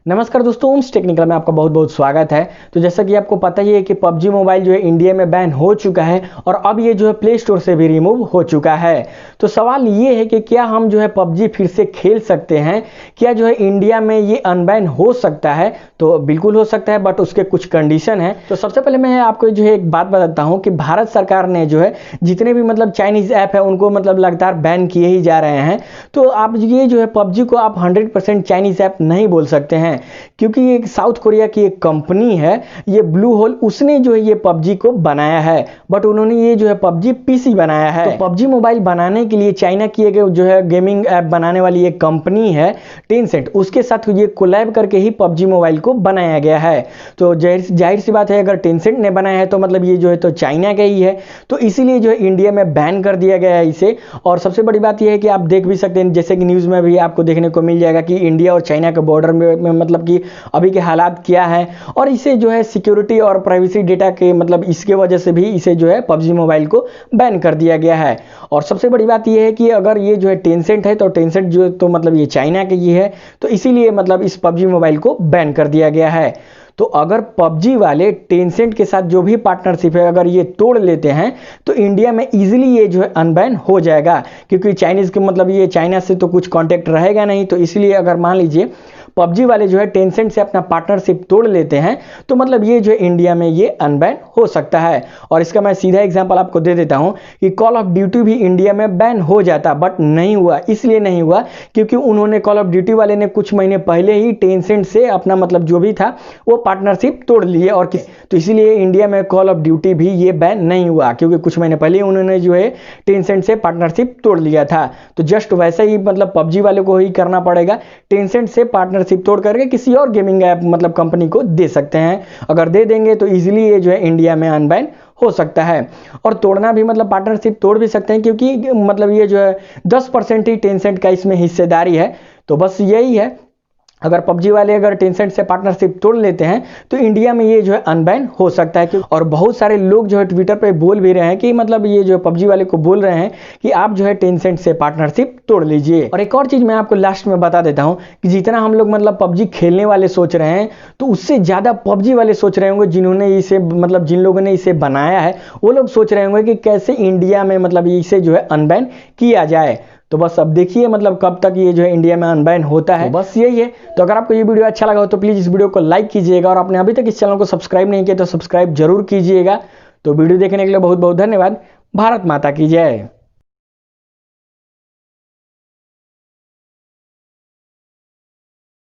नमस्कार दोस्तों, ohms technical में आपका बहुत बहुत स्वागत है। तो जैसा कि आपको पता ही है कि पबजी मोबाइल जो है इंडिया में बैन हो चुका है और अब ये जो है प्ले स्टोर से भी रिमूव हो चुका है। तो सवाल ये है कि क्या हम जो है पबजी फिर से खेल सकते हैं, क्या जो है इंडिया में ये अनबैन हो सकता है? तो बिल्कुल हो सकता है, बट उसके कुछ कंडीशन है। तो सबसे पहले मैं आपको जो है एक बात बताता हूँ कि भारत सरकार ने जो है जितने भी चाइनीज ऐप है उनको लगातार बैन किए ही जा रहे हैं। तो आप ये जो है पबजी को आप 100% चाइनीज ऐप नहीं बोल सकते हैं, क्योंकि ये साउथ कोरिया की एक कंपनी है, ये ब्लू होल, उसने जो है ये पबजी को बनाया है। बट उन्होंने ये जो है पबजी पीसी बनाया है। तो पबजी मोबाइल बनाने के लिए चाइना की एक जो है गेमिंग ऐप बनाने वाली एक कंपनी है टेंसेंट, उसके साथ ये कोलैब करके ही पबजी मोबाइल को बनाया गया है। तो जाहिर सी बात है, अगर टेंसेंट ने बनाया है तो ये जो है तो चाइना का ही है। तो इसीलिए जो है इंडिया में बैन कर दिया गया है इसे। और सबसे बड़ी बात यह है कि आप देख भी सकते हैं, जैसे कि न्यूज़ में भी आपको देखने को मिल जाएगा कि इंडिया और चाइना के बॉर्डर में कि अभी के हालात क्या है, और इसे जो है सिक्योरिटी और प्राइवेसी डेटा के इसके वजह से भी इसे जो है पबजी मोबाइल को बैन कर दिया गया है। और सबसे बड़ी बात यह है कि अगर ये जो है टेंसेंट है तो टेंसेंट जो है तो ये चाइना के ये है, तो इसीलिए इस पबजी मोबाइल को बैन कर दिया गया है। तो अगर पबजी वाले टेंसेंट के साथ जो भी पार्टनरशिप है अगर ये तोड़ लेते हैं तो इंडिया में इजीली ये जो है अनबैन हो जाएगा, क्योंकि चाइनीज के ये चाइना से तो कुछ कांटेक्ट रहेगा नहीं। तो इसलिए अगर मान लीजिए पबजी वाले जो है टेंसेंट से अपना पार्टनरशिप तोड़ लेते हैं तो ये जो है इंडिया में ये अनबैन हो सकता है। और इसका मैं सीधा एग्जांपल आपको दे देता हूं कि कॉल ऑफ ड्यूटी भी इंडिया में बैन हो जाता, बट नहीं हुआ। इसलिए नहीं हुआ क्योंकि उन्होंने कॉल ऑफ ड्यूटी वाले ने कुछ महीने पहले ही टेंसेंट से अपना जो भी था वो पार्टनरशिप तोड़ लिए, और तो इसीलिए इंडिया में कॉल ऑफ ड्यूटी भी ये बैन नहीं हुआ, क्योंकि कुछ महीने पहले उन्होंने जो है टेंसेंट से पार्टनरशिप तोड़ लिया था। तो जस्ट वैसे ही पबजी वाले को ही करना पड़ेगा, टेंसेंट से पार्टनरशिप तोड़ करके किसी और गेमिंग ऐप कंपनी को दे सकते हैं। अगर दे देंगे तो इजीली ये जो है इंडिया में अनबैन हो सकता है। और तोड़ना भी पार्टनरशिप तोड़ भी सकते हैं, क्योंकि ये जो है 10% ही टेंसेंट का इसमें हिस्सेदारी है। तो बस यही है, अगर पबजी वाले अगर टेंसेंट से पार्टनरशिप तोड़ लेते हैं तो इंडिया में ये जो है अनबैन हो सकता है। और बहुत सारे लोग जो है ट्विटर पे बोल भी रहे हैं कि ये जो पबजी वाले को बोल रहे हैं कि आप जो है टेंसेंट से पार्टनरशिप तोड़ लीजिए। और एक और चीज मैं आपको लास्ट में बता देता हूं कि जितना हम लोग पबजी खेलने वाले सोच रहे हैं, तो उससे ज्यादा पबजी वाले सोच रहे होंगे, जिन्होंने इसे जिन लोगों ने इसे बनाया है वो लोग सोच रहे होंगे कि कैसे इंडिया में इसे जो है अनबैन किया जाए। तो बस अब देखिए कब तक ये जो है इंडिया में अनबैन होता है। तो बस यही है। तो अगर आपको ये वीडियो अच्छा लगा हो तो प्लीज़ इस वीडियो को लाइक कीजिएगा, और आपने अभी तक इस चैनल को सब्सक्राइब नहीं किया तो सब्सक्राइब जरूर कीजिएगा। तो वीडियो देखने के लिए बहुत बहुत धन्यवाद। भारत माता की जय।